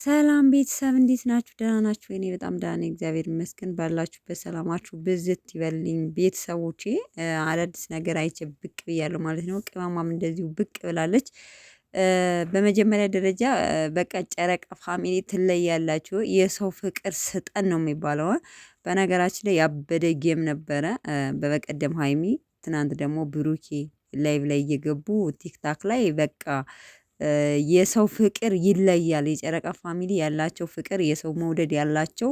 ሰላም ቤተሰብ እንዴት ናችሁ? ደህና ናችሁ? እኔ በጣም ደህና ነኝ፣ እግዚአብሔር ይመስገን። ባላችሁበት ሰላማችሁ ብዝት ይበልኝ ቤተሰቦቼ። አዳዲስ ነገር አይቼ ብቅ ብያለሁ ማለት ነው። ቅመሟም እንደዚሁ ብቅ ብላለች። በመጀመሪያ ደረጃ በቃ ጨረቃ ፋሚሊ ትለያላችሁ። የሰው ፍቅር ስጠን ነው የሚባለው። በነገራችን ላይ ያበደ ጌም ነበረ። በበቀደም ሀይሚ፣ ትናንት ደግሞ ብሩኬ ላይቭ ላይ እየገቡ ቲክታክ ላይ በቃ የሰው ፍቅር ይለያል። የጨረቃ ፋሚሊ ያላቸው ፍቅር የሰው መውደድ ያላቸው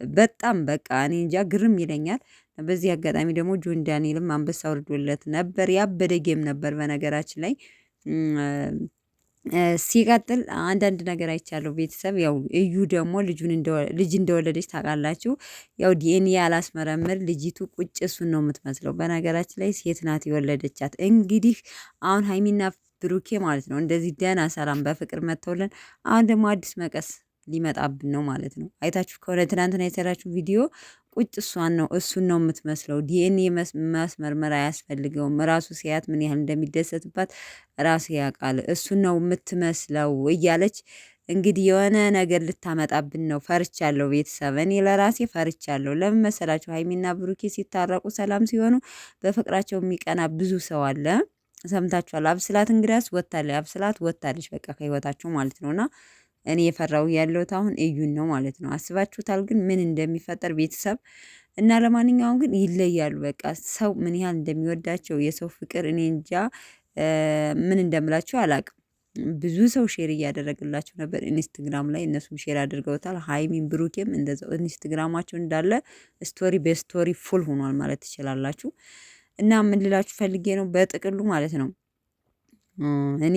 በጣም በቃ እኔ እንጃ ግርም ይለኛል። በዚህ አጋጣሚ ደግሞ ጆን ዳንኤልም አንበሳ ወርዶለት ነበር። ያበደ ጌም ነበር በነገራችን ላይ። ሲቀጥል አንዳንድ ነገር አይቻለሁ ቤተሰብ። ያው እዩ ደግሞ ልጅ እንደወለደች ታውቃላችሁ። ያው ዲኤንኤ አላስመረምር ልጅቱ ቁጭ እሱን ነው የምትመስለው። በነገራችን ላይ ሴት ናት የወለደቻት። እንግዲህ አሁን ሀይሚና ብሩኬ ማለት ነው እንደዚህ ደህና ሰላም በፍቅር መጥተውልን፣ አሁን ደግሞ አዲስ መቀስ ሊመጣብን ነው ማለት ነው። አይታችሁ ከሆነ ትናንትና የሰራችሁ ቪዲዮ ቁጭ እሱን ነው የምትመስለው። ዲኤንኤ ማስመርመር አያስፈልገውም። ራሱ ሲያት ምን ያህል እንደሚደሰትባት ራሱ ያውቃል። እሱን ነው የምትመስለው እያለች እንግዲህ የሆነ ነገር ልታመጣብን ነው። ፈርቻለሁ ቤተሰብ፣ እኔ ለራሴ ፈርቻለሁ። ለምን መሰላችሁ? ሀይሚና ብሩኬ ሲታረቁ ሰላም ሲሆኑ በፍቅራቸው የሚቀና ብዙ ሰው አለ። ሰምታችኋል። አብስላት እንግዲያስ ወታለች፣ አብስላት ወታለች በቃ ከህይወታቸው ማለት ነውና እኔ የፈራው ያለሁት አሁን እዩን ነው ማለት ነው። አስባችሁታል ግን ምን እንደሚፈጠር ቤተሰብ? እና ለማንኛውም ግን ይለያሉ። በቃ ሰው ምን ያህል እንደሚወዳቸው የሰው ፍቅር እኔ እንጃ ምን እንደምላቸው አላቅም። ብዙ ሰው ሼር እያደረግላቸው ነበር ኢንስታግራም ላይ፣ እነሱም ሼር አድርገውታል። ሀይሚን ብሩኬም እንደዛው ኢንስታግራማቸው እንዳለ ስቶሪ በስቶሪ ፉል ሆኗል ማለት ትችላላችሁ። እና ምን ልላችሁ ፈልጌ ነው በጥቅሉ ማለት ነው። እኔ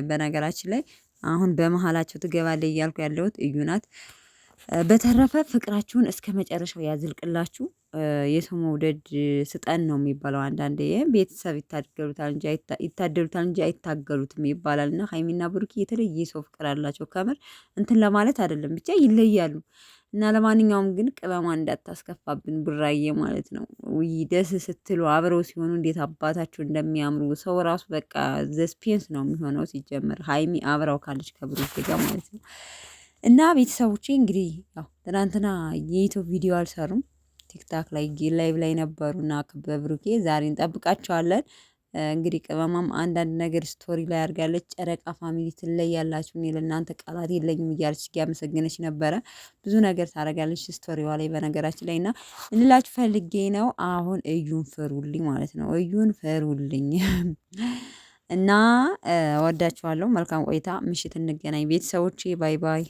በነገራችን ላይ አሁን በመሃላቸው ትገባለች እያልኩ ያለሁት እዩ ናት። በተረፈ ፍቅራችሁን እስከ መጨረሻው ያዝልቅላችሁ። የሰው መውደድ ስጠን ነው የሚባለው። አንዳንዴ ቤተሰብ ይታደሉታል እንጂ አይታገሉትም ይባላል። እና ሀይሚና ብሩኬ የተለየ ሰው ፍቅር አላቸው። ከምር እንትን ለማለት አይደለም፣ ብቻ ይለያሉ። እና ለማንኛውም ግን ቅመሟ እንዳታስከፋብን ብራዬ ማለት ነው። ውይ ደስ ስትሉ አብረው ሲሆኑ እንዴት አባታቸው እንደሚያምሩ ሰው ራሱ በቃ ዘስፔንስ ነው የሚሆነው። ሲጀመር ሀይሚ አብረው ካለች ከብሩኬ ጋር ማለት ነው። እና ቤተሰቦቼ እንግዲህ ያው ትናንትና የዩቲዩብ ቪዲዮ አልሰሩም፣ ቲክታክ ላይ ላይቭ ላይ ነበሩና በብሩኬ ዛሬ እንጠብቃቸዋለን። እንግዲህ ቅመማም አንዳንድ ነገር ስቶሪ ላይ አድርጋለች። ጨረቃ ፋሚሊ ትለያላችሁ፣ እኔ ለእናንተ ቃላት የለኝም እያለች እያመሰገነች ነበረ። ብዙ ነገር ታደርጋለች ስቶሪዋ ላይ በነገራችን ላይ። እና እንላችሁ ፈልጌ ነው አሁን እዩን ፍሩልኝ ማለት ነው። እዩን ፍሩልኝ እና ወዳችኋለሁ። መልካም ቆይታ። ምሽት እንገናኝ ቤተሰቦቼ። ባይ ባይ።